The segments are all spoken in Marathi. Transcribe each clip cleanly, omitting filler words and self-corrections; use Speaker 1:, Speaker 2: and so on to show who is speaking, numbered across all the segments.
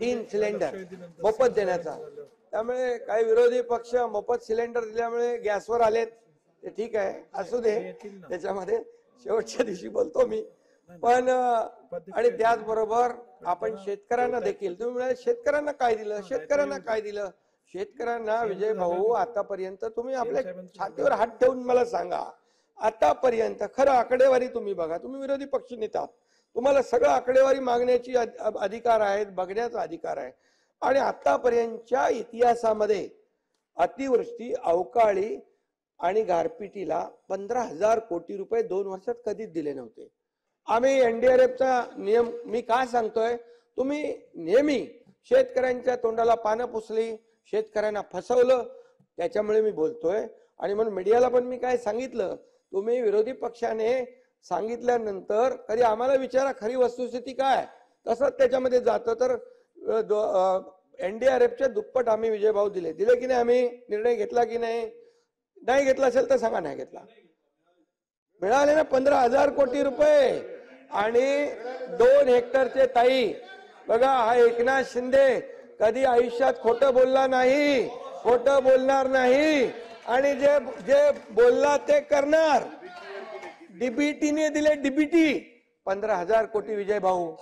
Speaker 1: 3 सिलेंडर मोफत देण्याचा. त्यामुळे काही विरोधी पक्ष मोफत सिलेंडर दिल्यामुळे गॅसवर आलेत, ते ठीक आहे, असू दे, त्याच्यामध्ये शेवटच्या दिवशी बोलतो मी. पण आणि त्याचबरोबर आपण शेतकऱ्यांना देखील, तुम्ही म्हणाले शेतकऱ्यांना काय दिलं, शेतकऱ्यांना काय दिलं. शेतकऱ्यांना विजय भाऊ आतापर्यंत तुम्ही आपल्या छातीवर हात ठेवून मला सांगा, आतापर्यंत खरं आकडेवारी तुम्ही बघा. तुम्ही विरोधी पक्ष नेता, तुम्हाला सगळं आकडेवारी मागण्याची अधिकार आहेत, बघण्याचा अधिकार आहे. आणि आतापर्यंतच्या इतिहासामध्ये अतिवृष्टी, अवकाळी आणि गारपिटीला 15,000 कोटी रुपये 2 वर्षात कधीच दिले नव्हते. आम्ही एनडीआरएफचा नियम मी का सांगतोय, तुम्ही नेहमी शेतकऱ्यांच्या तोंडाला पानं पुसली, शेतकऱ्यांना फसवलं, त्याच्यामुळे मी बोलतोय. आणि म्हणून मीडियाला पण मी काय सांगितलं, तुम्ही विरोधी पक्षाने सांगितल्यानंतर कधी आम्हाला विचारा खरी वस्तुस्थिती काय, तसंच त्याच्यामध्ये जातं. तर एनडीआरएफच्या दुप्पट आम्ही विजय भाऊ दिले की नाही, आम्ही निर्णय घेतला की नाही, नाही घेतला असेल तर सांगा नाही घेतला. मिळाले ना 15,000 कोटी रुपये. आणि 2 हेक्टरचे ताई बघा, हा एकनाथ शिंदे कधी आयुष्यात खोटं बोलला नाही, खोटं बोलणार नाही, आणि जे जे बोलला ते करणार. डीबीटीने दिले, डीबीटी 15,000 कोटी विजय भाऊ.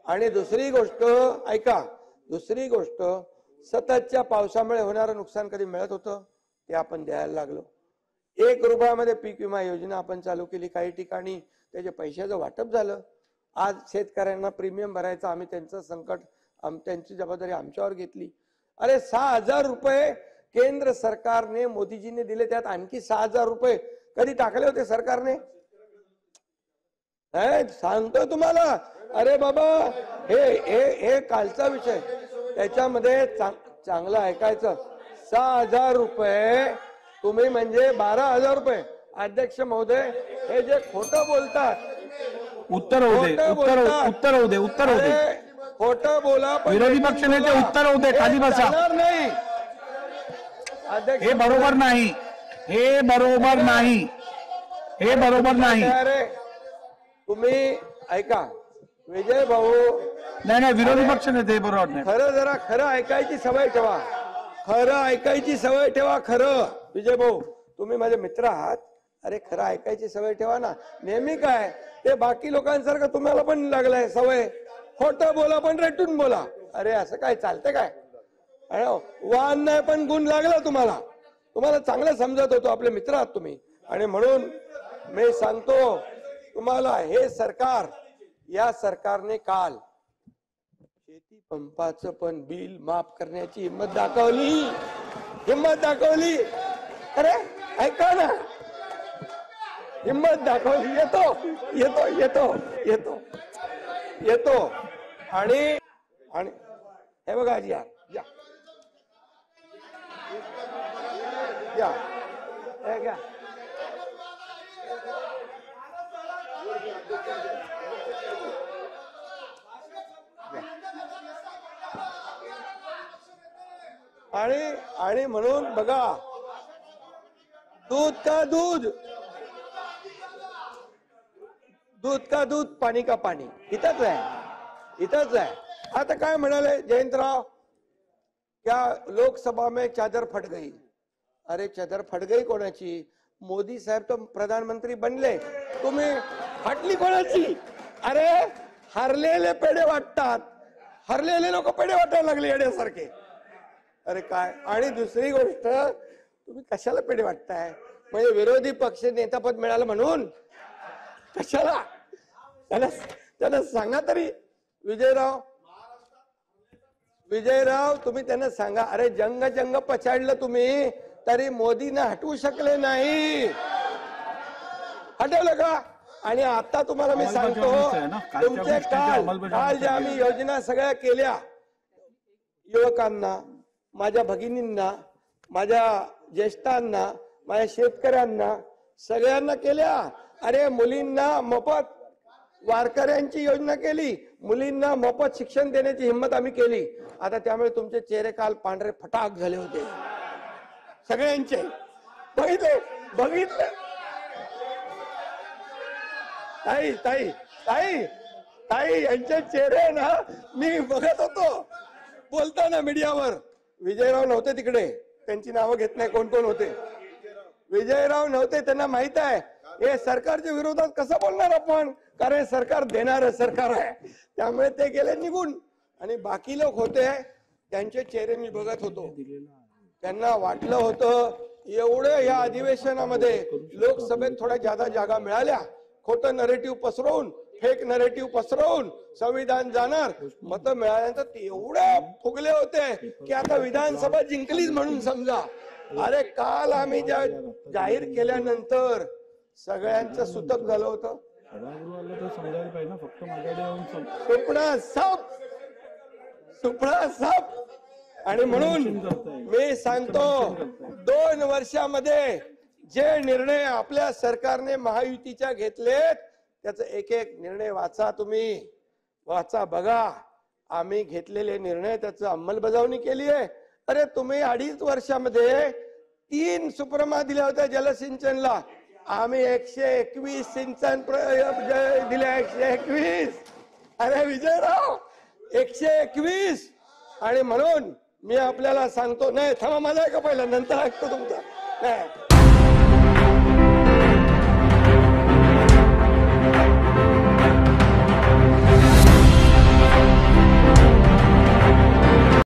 Speaker 1: आणि दुसरी गोष्ट ऐका, दुसरी गोष्ट, सततच्या पावसामुळे होणारं नुकसान कधी मिळत होतं, ते आपण द्यायला लागलो. 1 रुपयामध्ये पीक विमा योजना आपण चालू केली, काही ठिकाणी त्याच्या पैशाचं वाटप झालं. आज शेतकऱ्यांना प्रीमियम भरायचं, आम्ही त्यांचं संकट, त्यांची जबाबदारी आमच्यावर घेतली. अरे 6,000 रुपये केंद्र सरकारने, मोदीजीने दिले, त्यात आणखी 6,000 रुपये कधी टाकले होते सरकारने, सांगतो तुम्हाला. अरे बाबा, हे कालचा विषय, त्याच्यामध्ये चांगलं ऐकायचं. 6,000 रुपये तुम्ही म्हणजे 12,000 रुपये. अध्यक्ष महोदय, हे जे खोटं बोलतात,
Speaker 2: उत्तर होऊ दे.
Speaker 1: खोटं बोला,
Speaker 2: विरोधी पक्ष नेते उत्तर होऊ दे, खाली बसा.
Speaker 1: नाही अध्यक्ष,
Speaker 2: हे बरोबर नाही, हे बरोबर नाही, हे बरोबर नाही.
Speaker 1: अरे तुम्ही ऐका विजय भाऊ,
Speaker 2: नाही, विरोधी पक्ष नेते बरोबर नाही.
Speaker 1: खरं जरा खरं ऐकायची सवय ठेवा, खरं ऐकायची सवय ठेवा. खरं विजय भाऊ, तुम्ही माझे मित्र आहात, अरे खरं ऐकायची सवय ठेवा ना. नेहमी काय ते बाकी लोकांसारखं तुम्हाला पण लागलंय सवय, खोटं बोला पण रेटून बोला. अरे असं काय चालतंय काय? वान नाही पण गुण लागला तुम्हाला. तुम्हाला चांगलं समजत होतो, आपले मित्र आहात तुम्ही. आणि म्हणून मी सांगतो तुम्हाला, हे सरकार, या सरकारने काल शेती पंपाचं पण बिल माफ करण्याची हिंमत दाखवली. अरे ऐका ना, हिंमत दाखवली. येतो आणि हे बघा आजी, या हे घ्या. आणि म्हणून बघा, दूध का दूध, पाणी का पाणी, इथंच आहे. आता काय म्हणाले जयंतराव, क्या लोकसभा में चादर फट गई. अरे चादर फट गई कोणाची? मोदी साहेब तो प्रधानमंत्री बनले, तुम्ही फाटली कोणाची? अरे हरलेले पेढे वाटतात, हरलेले लोक पेढे वाटायला लागले येण्यासारखे. अरे काय. आणि दुसरी गोष्ट, तुम्ही कशाला पेढे वाटताय? म्हणजे विरोधी पक्ष नेतापद मिळालं म्हणून कशाला? त्यांना सांगा तरी. विजयराव तुम्ही त्यांना सांगा, अरे जंग पछाडलं तुम्ही, तरी मोदींना हटवू शकले नाही. हटवलं का? आणि आता तुम्हाला मी सांगतो, तुमचे काल ज्या आम्ही योजना सगळ्या केल्या, युवकांना, माझ्या भगिनींना, माझ्या ज्येष्ठांना, माझ्या शेतकऱ्यांना, सगळ्यांना केल्या. अरे मुलींना मोफत, वारकऱ्यांची योजना केली, मुलींना मोफत शिक्षण देण्याची हिंमत आम्ही केली. आता त्यामुळे तुमचे चेहरे काल पांढरे फटाक झाले होते सगळ्यांचे. बघितलं ताई यांचे चेहरे ना मी बघत होतो. बोलताना मीडियावर विजयराव नव्हते तिकडे, त्यांची नावं घेत नाही कोण कोण होते. विजयराव नव्हते, त्यांना माहित आहे हे सरकारच्या विरोधात कसं बोलणार आपण, कारण सरकार देणारं सरकार आहे. त्यामुळे ते गेले निघून. आणि बाकी लोक होते, त्यांचे चेहरे मी बघत होतो. त्यांना वाटलं होतं एवढं या अधिवेशनामध्ये लोकसभेत थोड्या जादा जागा मिळाल्या, खोटं नरेटिव्ह पसरवून, फेक नरेटिव्ह पसरवून संविधान जाणार, मतं मिळाल्यानंतर ते एवढे फुगले होते की आता विधानसभा जिंकलीच म्हणून समजा. अरे काल आम्ही जाहीर केल्यानंतर सगळ्यांचं सुतक झालं होतं. सुपडा साप. आणि म्हणून मी सांगतो 2 वर्षामध्ये जे निर्णय आपल्या सरकारने महायुतीच्या घेतलेत त्याचा एक एक निर्णय वाचा, तुम्ही वाचा, बघा. आम्ही घेतलेले निर्णय त्याचं अंमलबजावणी केली आहे. अरे तुम्ही 2.5 वर्षामध्ये 3 सुप्रमा दिल्या होत्या जलसिंचनला, आम्ही 121 सिंचन दिले. 121. अरे विजयराव 121. आणि म्हणून मी आपल्याला सांगतो, नाही थांबा, माझा ऐका पहिला, नंतर ऐकतो तुमचा. नाही